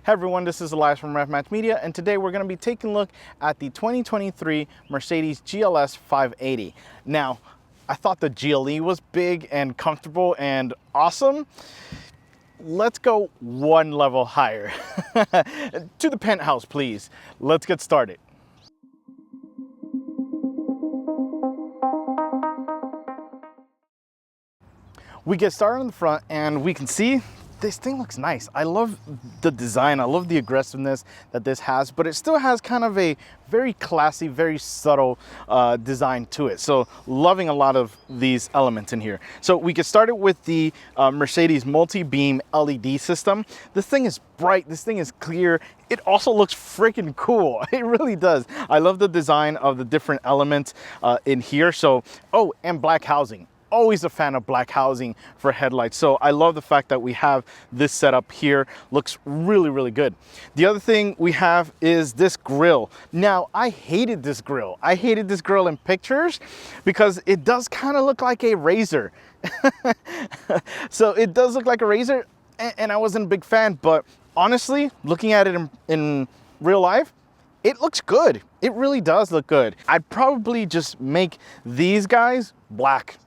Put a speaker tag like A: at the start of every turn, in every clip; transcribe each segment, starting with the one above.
A: Hey everyone, this is Elias from RefMatch Media, and today we're going to be taking a look at the 2023 Mercedes GLS 580. Now, I thought the GLE was big and comfortable and awesome. Let's go one level higher. To the penthouse, please. Let's get started. We get started on the front and we can see this thing looks nice. I love the design. I love the aggressiveness that this has, but it still has kind of a very classy, very subtle design to it. So loving a lot of these elements in here. So we get started with the Mercedes multi-beam LED system. This thing is bright. This thing is clear. It also looks freaking cool. It really does. I love the design of the different elements in here. So, oh, and black housing. Always a fan of black housing for headlights. So I love the fact that we have this setup here. Looks really, really good. The other thing we have is this grille. Now, I hated this grille. I hated this grille in pictures because it does kind of look like a razor. So it does look like a razor, and I wasn't a big fan, but honestly, looking at it in real life, it looks good. It really does look good. I'd probably just make these guys black.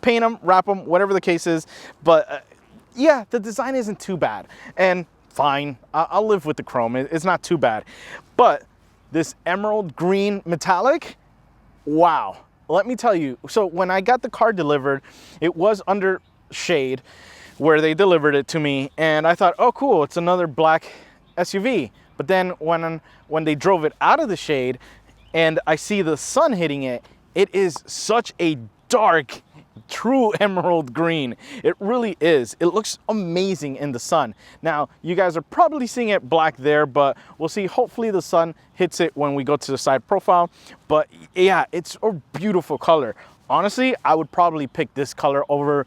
A: Paint them, wrap them, whatever the case is. But yeah, the design isn't too bad. And fine, I'll live with the chrome. It's not too bad. But this emerald green metallic, wow. Let me tell you, so when I got the car delivered, it was under shade where they delivered it to me. And I thought, oh, cool, it's another black SUV. But then when they drove it out of the shade and I see the sun hitting it, it is such a dark, true emerald green. It really is. It looks amazing in the sun. Now, you guys are probably seeing it black there, but we'll see. Hopefully the sun hits it when we go to the side profile. But yeah, it's a beautiful color. Honestly, I would probably pick this color over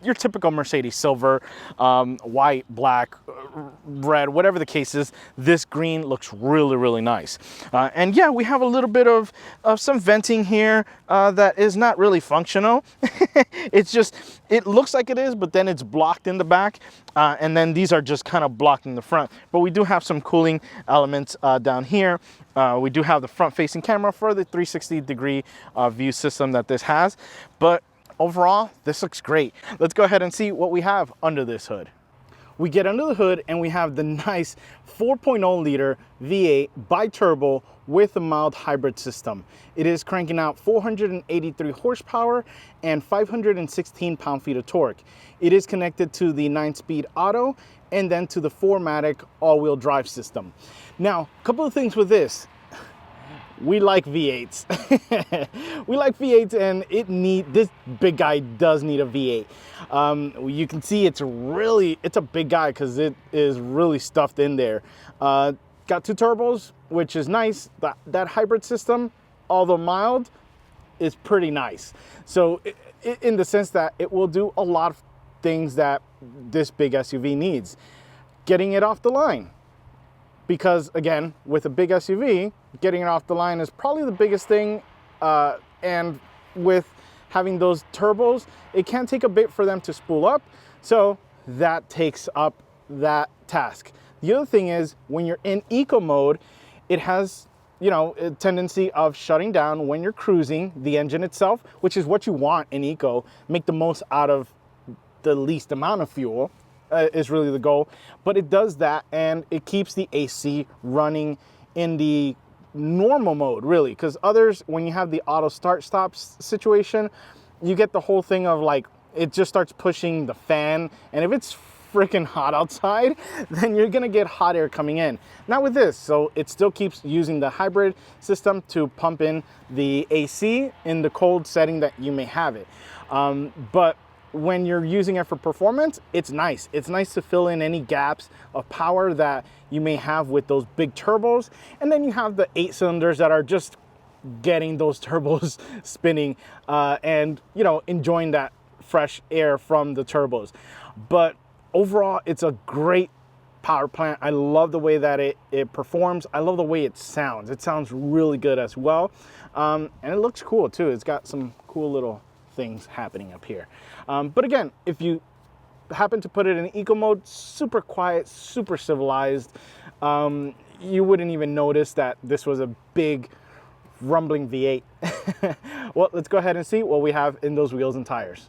A: your typical Mercedes silver, white, black, red, whatever the case is. This green looks really, really nice. And yeah, we have a little bit of some venting here that is not really functional. It's just, it looks like it is, but then it's blocked in the back. And then these are just kind of blocked in the front. But we do have some cooling elements down here. We do have the front-facing camera for the 360-degree view system that this has. But overall, this looks great. Let's go ahead and see what we have under this hood. We get under the hood and we have the nice 4.0 liter V8 bi-turbo with a mild hybrid system. It is cranking out 483 horsepower and 516 pound-feet of torque. It is connected to the 9-speed auto and then to the 4MATIC all-wheel drive system. Now, a couple of things with this. We like V8s. We like V8s, and this big guy does need a V8. You can see it's a big guy because it is really stuffed in there. Got two turbos, which is nice. That hybrid system, although mild, is pretty nice. So in the sense that it will do a lot of things that this big SUV needs. Getting it off the line. Because again, with a big SUV, getting it off the line is probably the biggest thing. And with having those turbos, it can take a bit for them to spool up. So that takes up that task. The other thing is when you're in eco mode, it has, a tendency of shutting down when you're cruising the engine itself, which is what you want in eco. Make the most out of the least amount of fuel. Is really the goal, but it does that and it keeps the AC running in the normal mode, really, because others, when you have the auto start stop situation, you get the whole thing of like it just starts pushing the fan, and if it's freaking hot outside, then you're gonna get hot air coming in. Not with this, so it still keeps using the hybrid system to pump in the AC in the cold setting that you may have it. But when you're using it for performance, it's nice. It's nice to fill in any gaps of power that you may have with those big turbos. And then you have the 8 cylinders that are just getting those turbos spinning and, enjoying that fresh air from the turbos. But overall, it's a great power plant. I love the way that it performs. I love the way it sounds. It sounds really good as well. And it looks cool too. It's got some cool little things happening up here. But again, if you happened to put it in eco mode, super quiet, super civilized. You wouldn't even notice that this was a big rumbling V8. Well, let's go ahead and see what we have in those wheels and tires.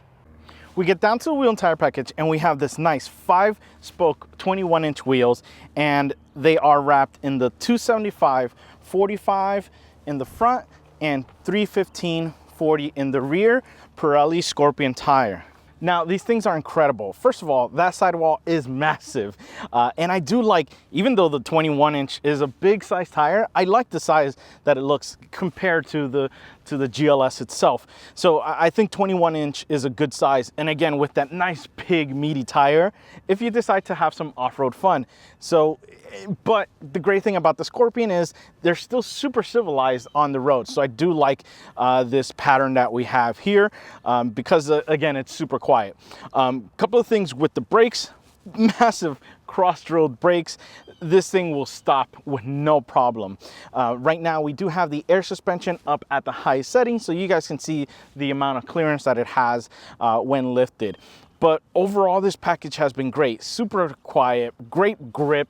A: We get down to the wheel and tire package, and we have this nice 5-spoke 21-inch wheels, and they are wrapped in the 275/45 in the front and 315/40 in the rear Pirelli Scorpion tire. Now, these things are incredible. First of all, that sidewall is massive. And I do like, even though the 21-inch is a big size tire, I like the size that it looks compared to the GLS itself. So I think 21-inch is a good size. And again, with that nice big meaty tire, if you decide to have some off-road fun. So, but the great thing about the Scorpion is they're still super civilized on the road. So I do like this pattern that we have here because again, it's super quiet. Couple of things with the brakes, massive cross-drilled brakes. This thing will stop with no problem. Right now we do have the air suspension up at the highest setting, so you guys can see the amount of clearance that it has when lifted. But overall, this package has been great. Super quiet, great grip,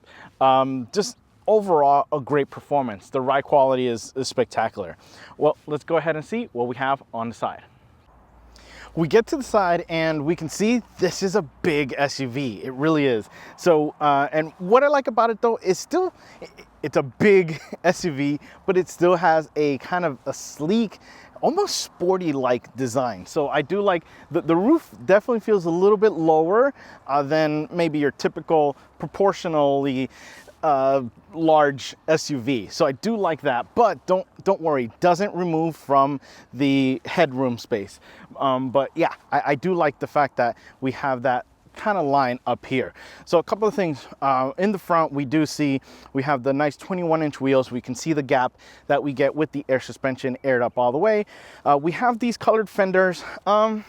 A: just overall a great performance. The ride quality is spectacular. Well, let's go ahead and see what we have on the side. We get to the side and we can see this is a big SUV. It really is. So, and what I like about it though is it's a big SUV, but it still has a kind of a sleek, almost sporty-like design. So I do like, the roof definitely feels a little bit lower than maybe your typical proportionally large SUV. So I do like that, but don't worry, doesn't remove from the headroom space. But yeah, I do like the fact that we have that kind of line up here. So a couple of things in the front, we have the nice 21-inch wheels. We can see the gap that we get with the air suspension aired up all the way. We have these colored fenders, or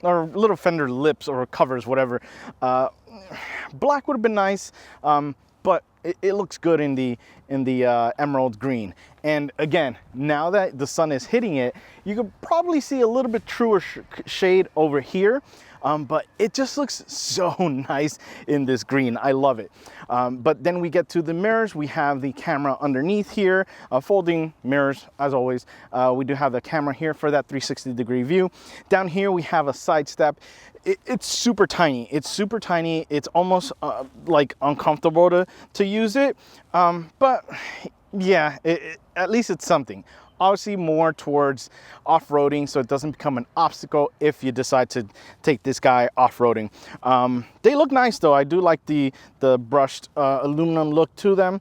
A: little fender lips or covers, whatever. Black would have been nice, but it looks good in the emerald green. And again, now that the sun is hitting it, you could probably see a little bit truer shade over here. But it just looks so nice in this green. I love it. But then we get to the mirrors. We have the camera underneath here, folding mirrors as always. We do have the camera here for that 360-degree view. Down here we have a side step. It's super tiny. It's super tiny. It's almost like uncomfortable to use it. But yeah, at least it's something. Obviously more towards off-roading, so it doesn't become an obstacle if you decide to take this guy off-roading. They look nice though. I do like the brushed aluminum look to them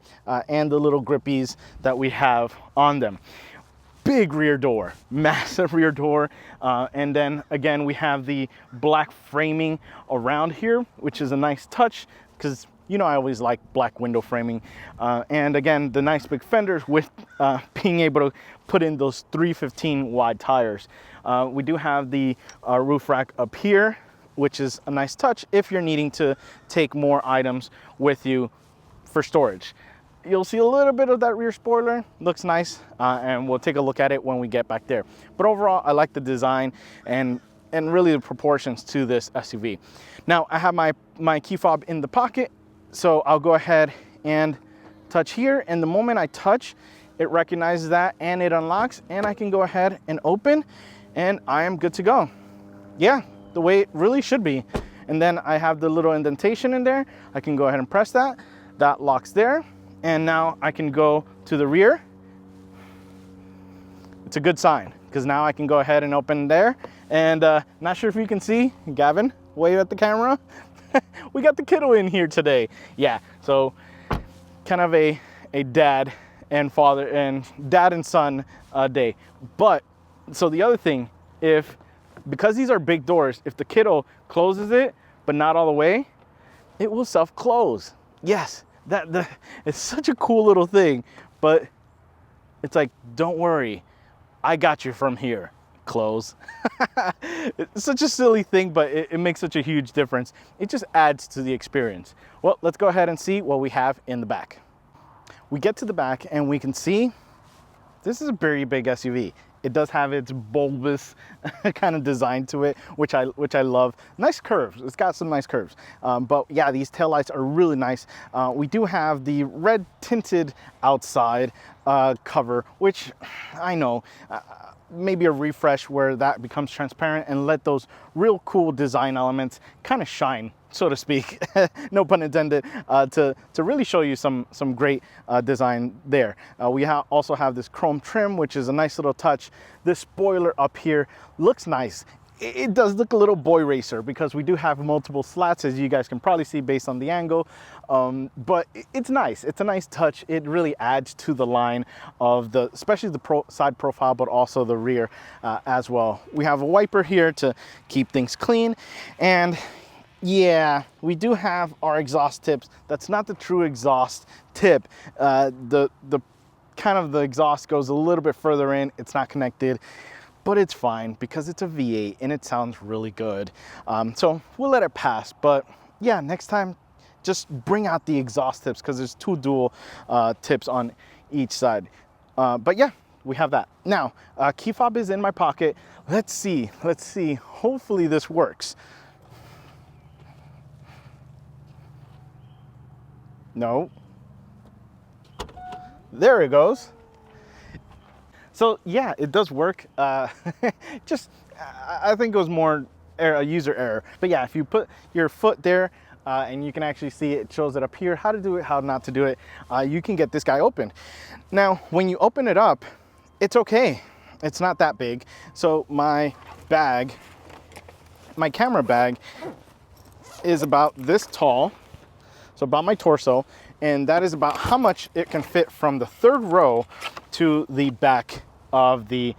A: and the little grippies that we have on them. Big rear door, massive rear door. And then again, we have the black framing around here, which is a nice touch because you know I always like black window framing. And again, the nice big fenders with being able to put in those 315 wide tires. We do have the roof rack up here, which is a nice touch if you're needing to take more items with you for storage. You'll see a little bit of that rear spoiler, looks nice, and we'll take a look at it when we get back there. But overall, I like the design and really the proportions to this SUV. Now, I have my key fob in the pocket, so I'll go ahead and touch here, and the moment I touch, it recognizes that and it unlocks, and I can go ahead and open, and I am good to go. Yeah, the way it really should be. And then I have the little indentation in there. I can go ahead and press that. That locks there. And now I can go to the rear. It's a good sign because now I can go ahead and open there. And not sure if you can see, Gavin, wave at the camera. We got the kiddo in here today. Yeah, so kind of a dad and son day. But so the other thing, because these are big doors, if the kiddo closes it but not all the way, it will self-close. Yes. It's such a cool little thing, but it's like, don't worry, I got you from here. Close. It's such a silly thing, but it makes such a huge difference. It just adds to the experience. Well, let's go ahead and see what we have in the back. We get to the back and we can see this is a very big SUV. It does have its bulbous kind of design to it, which I love. Nice curves. It's got some nice curves. But yeah, these taillights are really nice. We do have the red tinted outside cover, which I know maybe a refresh where that becomes transparent and let those real cool design elements kind of shine, so to speak, no pun intended, to really show you some great design there. We also have this chrome trim, which is a nice little touch. This spoiler up here looks nice. It does look a little boy racer because we do have multiple slats, as you guys can probably see based on the angle, but it's nice. It's a nice touch. It really adds to the line of especially the side profile, but also the rear as well. We have a wiper here to keep things clean, and yeah, we do have our exhaust tips. That's not the true exhaust tip. The kind of the exhaust goes a little bit further in. It's not connected, but it's fine because it's a V8 and it sounds really good. So we'll let it pass. But yeah, next time, just bring out the exhaust tips because there's 2 dual tips on each side. But yeah, we have that. Now, key fob is in my pocket. Let's see. Hopefully this works. No. There it goes. So yeah, it does work. Just, I think it was more a user error. But yeah, if you put your foot there, and you can actually see it shows it up here, how to do it, how not to do it, you can get this guy open. Now, when you open it up, it's okay. It's not that big. So my bag, my camera bag is about this tall, so about my torso, and that is about how much it can fit from the 3rd row to the back of the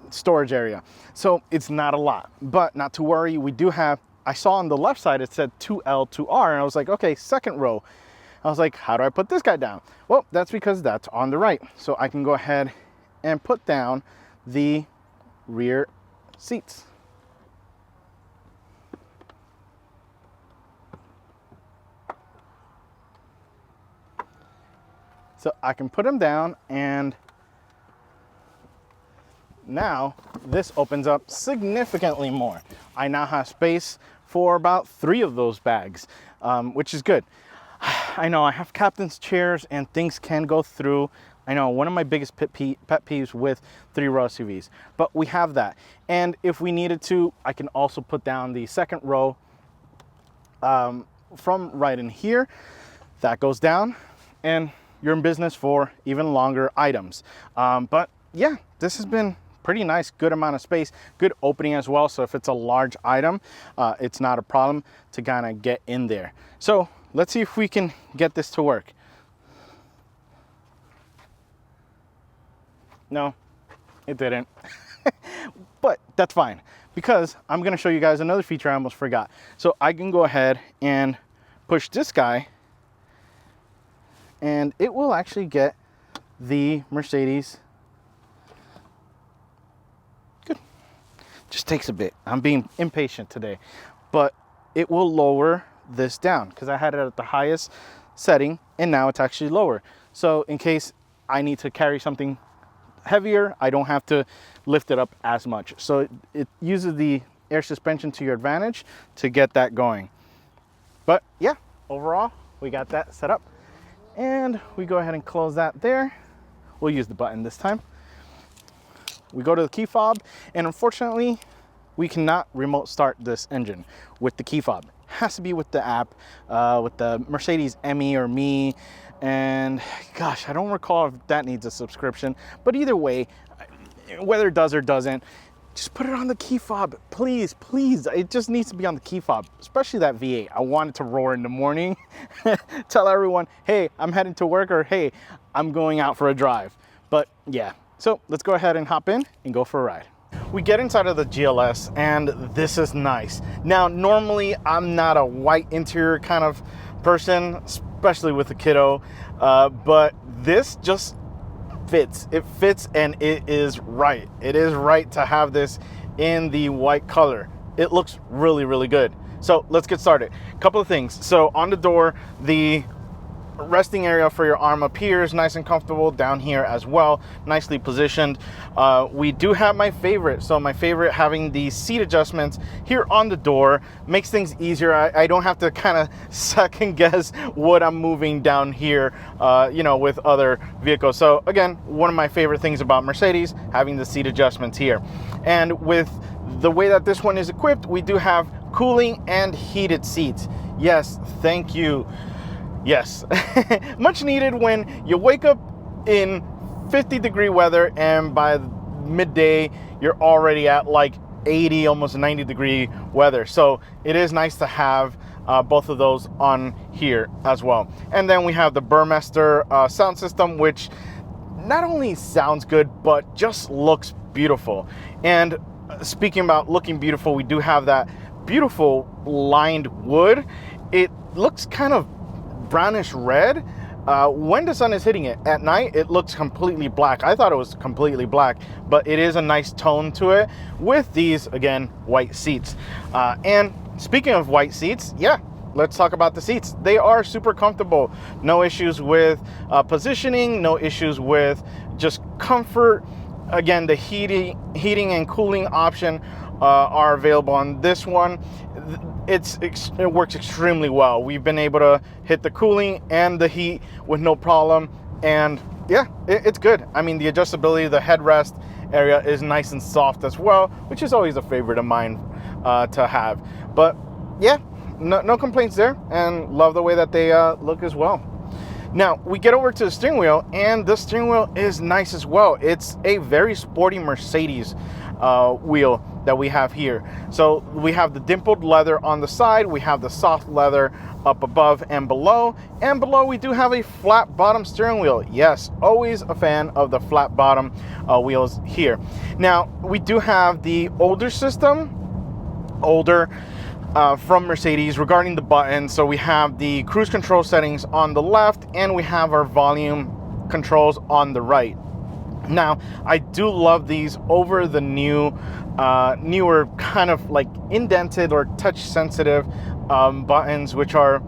A: storage area. So it's not a lot, but not to worry. We do have, I saw on the left side it said 2L, 2R, and I was like, okay, 2nd row. I was like, how do I put this guy down? Well, that's because that's on the right. So I can go ahead and put down the rear seats. So I can put them down, and now this opens up significantly more. I now have space for about 3 of those bags, which is good. I know I have captain's chairs and things can go through. I know, one of my biggest pet peeves with 3-row SUVs, but we have that. And if we needed to, I can also put down the 2nd row from right in here. That goes down, and you're in business for even longer items. But yeah, this has been pretty nice, good amount of space, good opening as well. So if it's a large item, it's not a problem to kind of get in there. So let's see if we can get this to work. No, it didn't. But that's fine, because I'm gonna show you guys another feature I almost forgot. So I can go ahead and push this guy, and it will actually get the Mercedes. Good. Just takes a bit. I'm being impatient today, but it will lower this down because I had it at the highest setting and now it's actually lower. So in case I need to carry something heavier, I don't have to lift it up as much. So it uses the air suspension to your advantage to get that going. But yeah, overall, we got that set up. And we go ahead and close that there. We'll use the button this time. We go to the key fob, and unfortunately, we cannot remote start this engine with the key fob. It has to be with the app, with the Mercedes ME or Me. And gosh, I don't recall if that needs a subscription, but either way, whether it does or doesn't, just put it on the key fob, please, please. It just needs to be on the key fob, especially that V8. I want it to roar in the morning. Tell everyone, hey, I'm heading to work, or hey, I'm going out for a drive. But yeah, so let's go ahead and hop in and go for a ride. We get inside of the GLS, and this is nice. Now, normally I'm not a white interior kind of person, especially with a kiddo, but this just fits. It fits, and it is right. It is right to have this in the white color. It looks really, really good. So let's get started. A couple of things. So on the door, the resting area for your arm up here is nice and comfortable, down here as well, nicely positioned. We do have my favorite. So my favorite, having the seat adjustments here on the door, makes things easier. I don't have to kind of second guess what I'm moving down here, you know, with other vehicles. So again, one of my favorite things about Mercedes, having the seat adjustments here. And with the way that this one is equipped, we do have cooling and heated seats. Yes, thank you. Yes, much needed when you wake up in 50-degree weather and by midday you're already at like 80, almost 90-degree weather. So it is nice to have both of those on here as well. And then we have the Burmester sound system, which not only sounds good, but just looks beautiful. And speaking about looking beautiful, we do have that beautiful lined wood. It looks kind of brownish red when the sun is hitting it. At night it looks completely black. I thought it was completely black, but it is a nice tone to it with these, again, white seats. And speaking of white seats, yeah, let's talk about the seats. They are super comfortable. No issues with positioning, no issues with just comfort. Again, the heating and cooling option are available on this one. It works extremely well. We've been able to hit the cooling and the heat with no problem, and yeah, it's good. I mean, the adjustability, the headrest area is nice and soft as well, which is always a favorite of mine to have. But yeah, no complaints there, and love the way that they look as well. Now we get over to the steering wheel, and the steering wheel is nice as well. It's a very sporty Mercedes wheel that we have here. So we have the dimpled leather on the side, we have the soft leather up above and below we do have a flat bottom steering wheel. Yes, always a fan of the flat bottom wheels here. Now we do have the older system, from Mercedes regarding the buttons. So we have the cruise control settings on the left, and we have our volume controls on the right. Now, I do love these over the newer kind of like indented or touch sensitive buttons, which are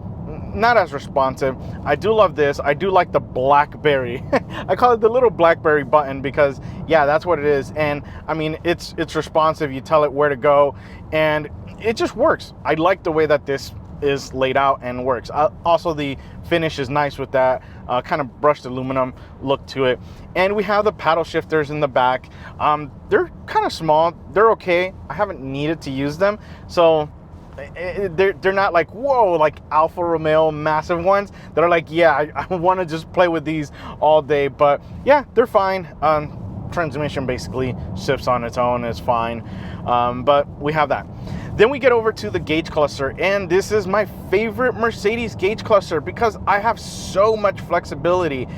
A: not as responsive. I do love this. I do like the Blackberry. I call it the little Blackberry button because, yeah, that's what it is. And I mean, it's responsive. You tell it where to go, and it just works. I like the way that this is laid out and works. Also, the finish is nice with that kind of brushed aluminum look to it. And we have the paddle shifters in the back. They're kind of small. They're okay. I haven't needed to use them, so they're not like, whoa, like Alfa Romeo massive ones that are like, yeah, I want to just play with these all day. But yeah, they're fine. Transmission basically shifts on its own, is fine. But we have that. Then we get over to the gauge cluster, and this is my favorite Mercedes gauge cluster because I have so much flexibility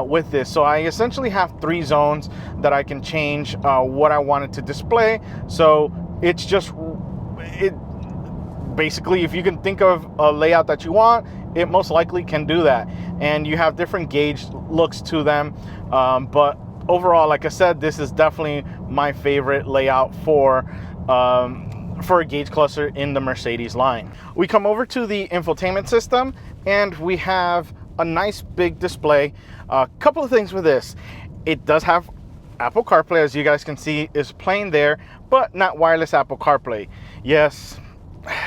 A: with this. So I essentially have 3 zones that I can change what I wanted to display. So it's just, basically, if you can think of a layout that you want, it most likely can do that. And you have different gauge looks to them. But overall, like I said, this is definitely my favorite layout for a gauge cluster in the Mercedes line. We come over to the infotainment system, and we have a nice big display. A couple of things with this. It does have Apple CarPlay, as you guys can see, is playing there, but not wireless Apple CarPlay. Yes,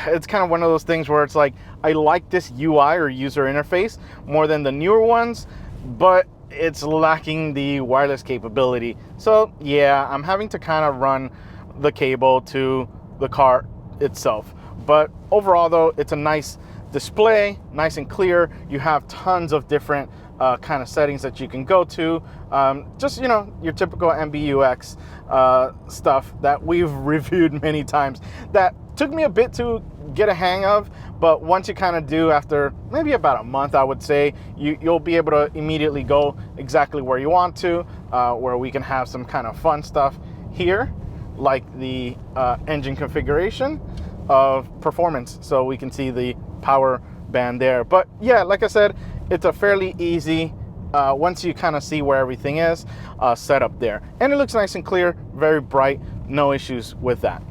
A: it's kind of one of those things where it's like, I like this UI or user interface more than the newer ones, but it's lacking the wireless capability. So yeah, I'm having to kind of run the cable to the car itself. But overall though, it's a nice display, nice and clear. You have tons of different kind of settings that you can go to. Just, you know, your typical MBUX stuff that we've reviewed many times. That took me a bit to get a hang of, but once you kind of do, after maybe about a month, I would say, you'll be able to immediately go exactly where you want to, where we can have some kind of fun stuff here, like the engine configuration of performance. So we can see the power band there. But yeah, like I said, it's a fairly easy, once you kind of see where everything is, set up there. And it looks nice and clear, very bright, no issues with that.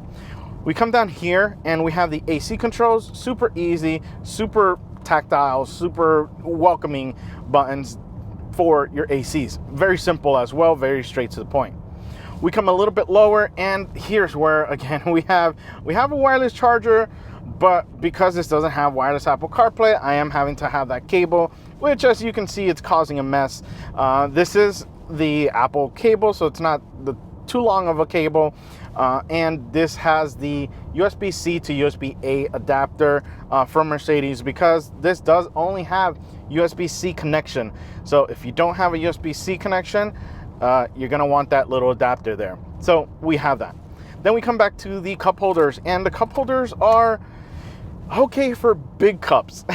A: We come down here and we have the AC controls, super easy, super tactile, super welcoming buttons for your ACs. Very simple as well, very straight to the point. We come a little bit lower, and here's where again we have a wireless charger, but because this doesn't have wireless Apple CarPlay, I am having to have that cable, which as you can see, it's causing a mess. This is the Apple cable, so it's not too long of a cable, and this has the USB-C to USB-A adapter from Mercedes, because this does only have USB-C connection. So if you don't have a USB-C connection, you're gonna want that little adapter there. So we have that. Then we come back to the cup holders, and the cup holders are okay for big cups.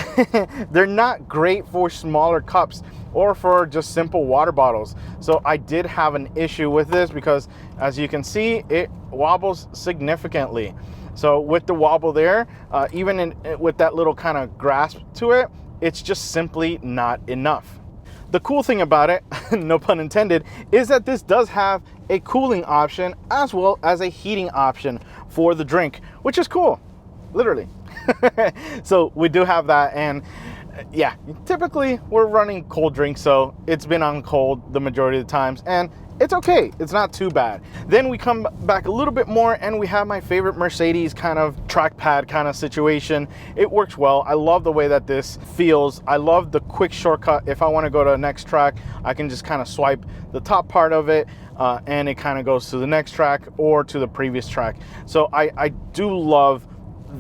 A: They're not great for smaller cups or for just simple water bottles. So I did have an issue with this because, as you can see, it wobbles significantly. So with the wobble there, even with that little kind of grasp to it, it's just simply not enough. The cool thing about it, no pun intended, is that this does have a cooling option as well as a heating option for the drink, which is cool, literally. So we do have that, and yeah, typically we're running cold drinks, so it's been on cold the majority of the times, and it's okay, it's not too bad. Then we come back a little bit more, and we have my favorite Mercedes kind of trackpad kind of situation. It works well. I love the way that this feels. I love the quick shortcut. If I want to go to the next track, I can just kind of swipe the top part of it, and it kind of goes to the next track or to the previous track. So I do love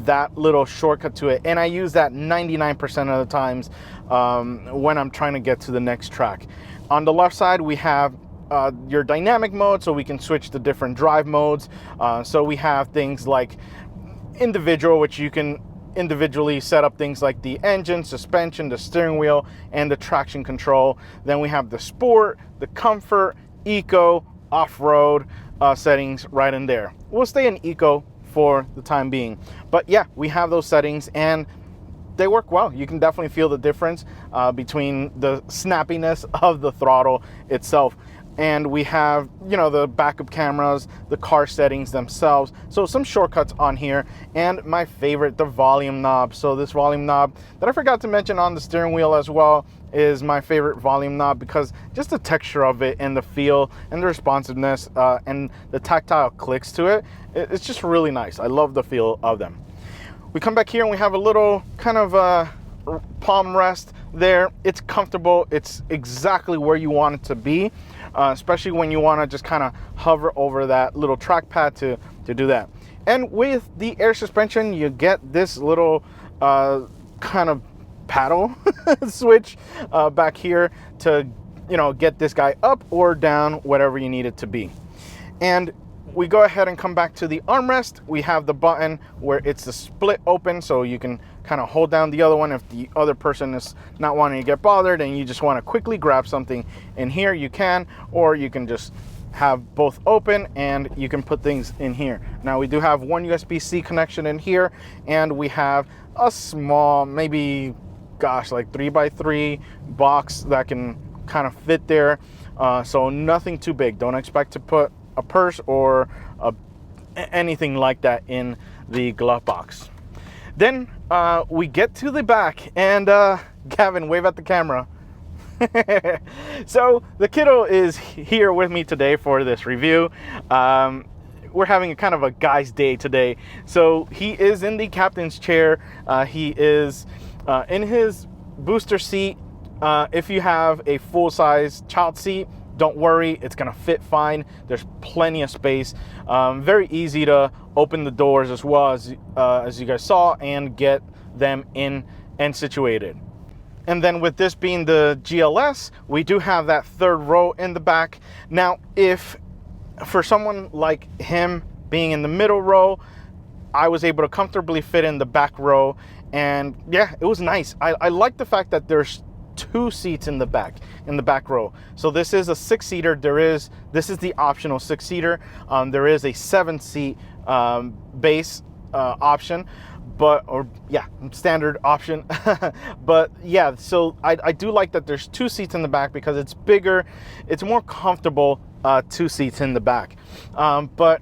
A: that little shortcut to it, and I use that 99% of the times when I'm trying to get to the next track. On the left side, we have your dynamic mode, so we can switch to different drive modes. So we have things like individual, which you can individually set up things like the engine, suspension, the steering wheel, and the traction control. Then we have the sport, the comfort, eco, off-road settings right in there. We'll stay in eco for the time being, but yeah, we have those settings, and they work well. You can definitely feel the difference between the snappiness of the throttle itself. And we have, you know, the backup cameras, the car settings themselves. So some shortcuts on here, and my favorite, the volume knob. So this volume knob that I forgot to mention on the steering wheel as well is my favorite volume knob, because just the texture of it and the feel and the responsiveness and the tactile clicks to it, it's just really nice. I love the feel of them. We come back here and we have a little kind of palm rest there. It's comfortable. It's exactly where you want it to be, especially when you want to just kind of hover over that little trackpad to do that. And with the air suspension, you get this little kind of paddle switch back here to, you know, get this guy up or down, whatever you need it to be. And we go ahead and come back to the armrest. We have the button where it's the split open, so you can kind of hold down the other one if the other person is not wanting to get bothered and you just want to quickly grab something in here, you can, or you can just have both open and you can put things in here. Now we do have one USB-C connection in here, and we have a small, maybe, gosh, like 3x3 box that can kind of fit there. So nothing too big. Don't expect to put a purse or anything like that in the glove box. Then we get to the back, and Gavin, wave at the camera. So the kiddo is here with me today for this review. We're having a kind of a guy's day today. So he is in the captain's chair. He is in his booster seat. If you have a full-size child seat, don't worry, it's gonna fit fine. There's plenty of space. Very easy to open the doors as well, as you guys saw, and get them in and situated. And then with this being the GLS, we do have that third row in the back. Now, if for someone like him being in the middle row, I was able to comfortably fit in the back row, and yeah, it was nice. I like the fact that there's two seats in the back row. So this is a 6-seater. This is the optional 6-seater. There is a 7-seat base option, standard option. But yeah, so I do like that there's 2 seats in the back, because it's bigger, it's more comfortable, 2 seats in the back. But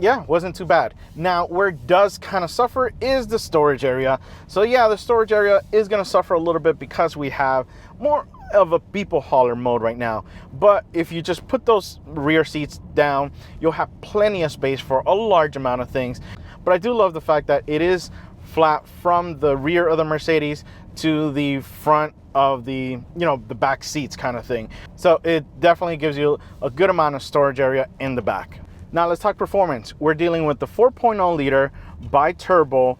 A: yeah, wasn't too bad. Now, where it does kind of suffer is the storage area. So yeah, the storage area is going to suffer a little bit because we have more of a people hauler mode right now. But if you just put those rear seats down, you'll have plenty of space for a large amount of things. But I do love the fact that it is flat from the rear of the Mercedes to the front of the, the back seats kind of thing. So it definitely gives you a good amount of storage area in the back. Now let's talk performance. We're dealing with the 4.0 liter bi-turbo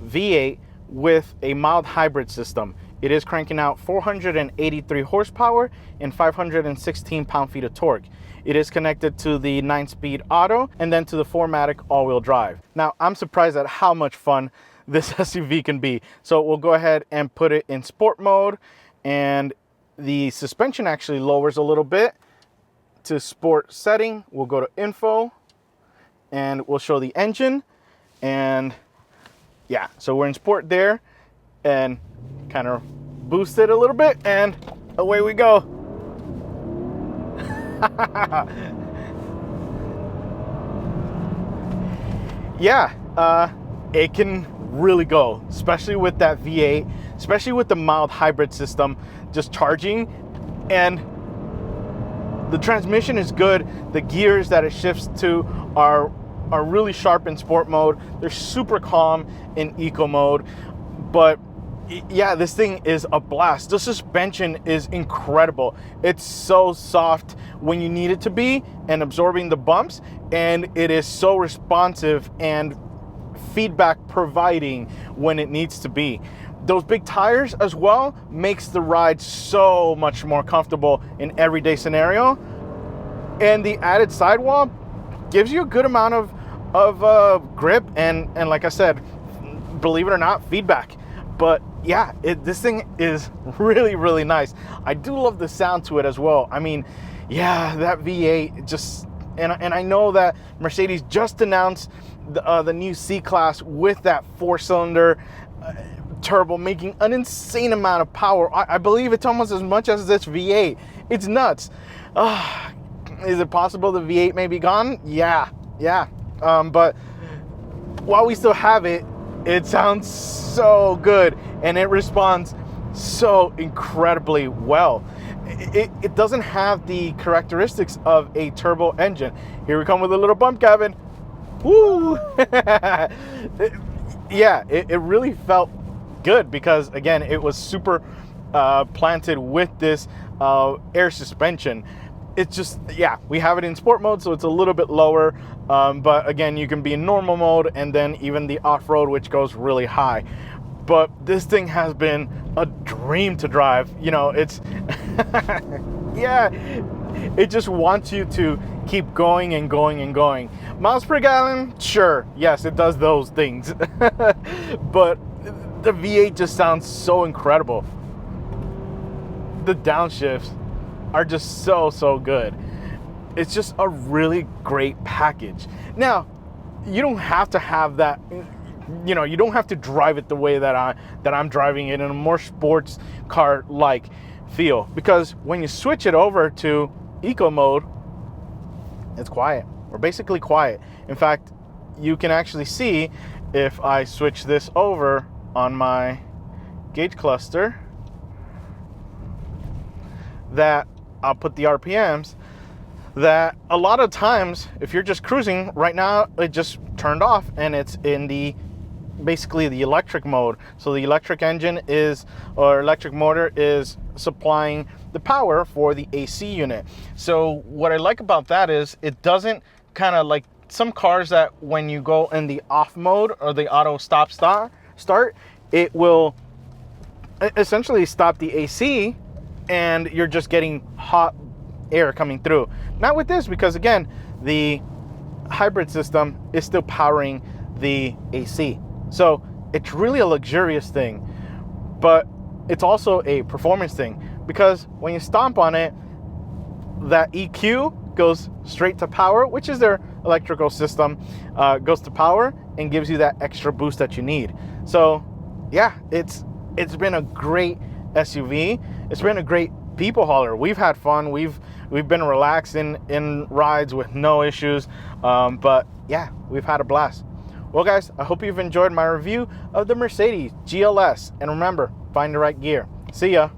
A: V8 with a mild hybrid system. It is cranking out 483 horsepower and 516 pound-feet of torque. It is connected to the 9-speed auto and then to the 4MATIC all-wheel drive. Now, I'm surprised at how much fun this SUV can be. So we'll go ahead and put it in sport mode, and the suspension actually lowers a little bit to sport setting. We'll go to info and we'll show the engine, and yeah, so we're in sport there, and kind of boost it a little bit and away we go. Yeah, it can really go, especially with that V8, especially with the mild hybrid system just charging, and the transmission is good. The gears that it shifts to are really sharp in sport mode. They're super calm in eco mode. But yeah, this thing is a blast. The suspension is incredible. It's so soft when you need it to be and absorbing the bumps, and it is so responsive and feedback providing when it needs to be. Those big tires as well makes the ride so much more comfortable in everyday scenario, and the added sidewall gives you a good amount of grip and like I said, believe it or not, feedback. But yeah, this thing is really, really nice. I do love the sound to it as well. I mean, yeah, that V8 just, and I know that Mercedes just announced the new C-Class with that 4-cylinder turbo, making an insane amount of power. I believe it's almost as much as this V8. It's nuts. Is it possible the V8 may be gone? Yeah. But while we still have it, it sounds so good and it responds so incredibly well. It doesn't have the characteristics of a turbo engine. Here we come with a little bump, Gavin. Woo! Yeah, it really felt good because, again, it was super planted with this air suspension. It's just, yeah, we have it in sport mode, so it's a little bit lower. But again, you can be in normal mode and then even the off-road, which goes really high. But this thing has been a dream to drive. It's, yeah, it just wants you to keep going and going and going. Miles per gallon, sure, yes, it does those things. But the V8 just sounds so incredible. The downshifts are just so good. It's just a really great package. Now, you don't have to have that, you don't have to drive it the way that I'm driving it, in a more sports car like feel, because when you switch it over to eco mode, it's quiet. We're basically quiet. In fact, you can actually see if I switch this over on my gauge cluster that I'll put the RPMs, that a lot of times if you're just cruising right now, it just turned off and it's in basically the electric mode. So the electric engine or electric motor is supplying the power for the AC unit. So what I like about that is it doesn't kind of like some cars that when you go in the off mode or the auto start, it will essentially stop the AC and you're just getting hot air coming through. Not with this, because again, the hybrid system is still powering the AC. So it's really a luxurious thing, but it's also a performance thing, because when you stomp on it, that EQ goes straight to power, which is their electrical system, goes to power and gives you that extra boost that you need. So yeah, it's been a great SUV. It's been a great people hauler. We've had fun. We've been relaxed in rides with no issues. But yeah, we've had a blast. Well, guys, I hope you've enjoyed my review of the Mercedes GLS. And remember, find the right gear. See ya.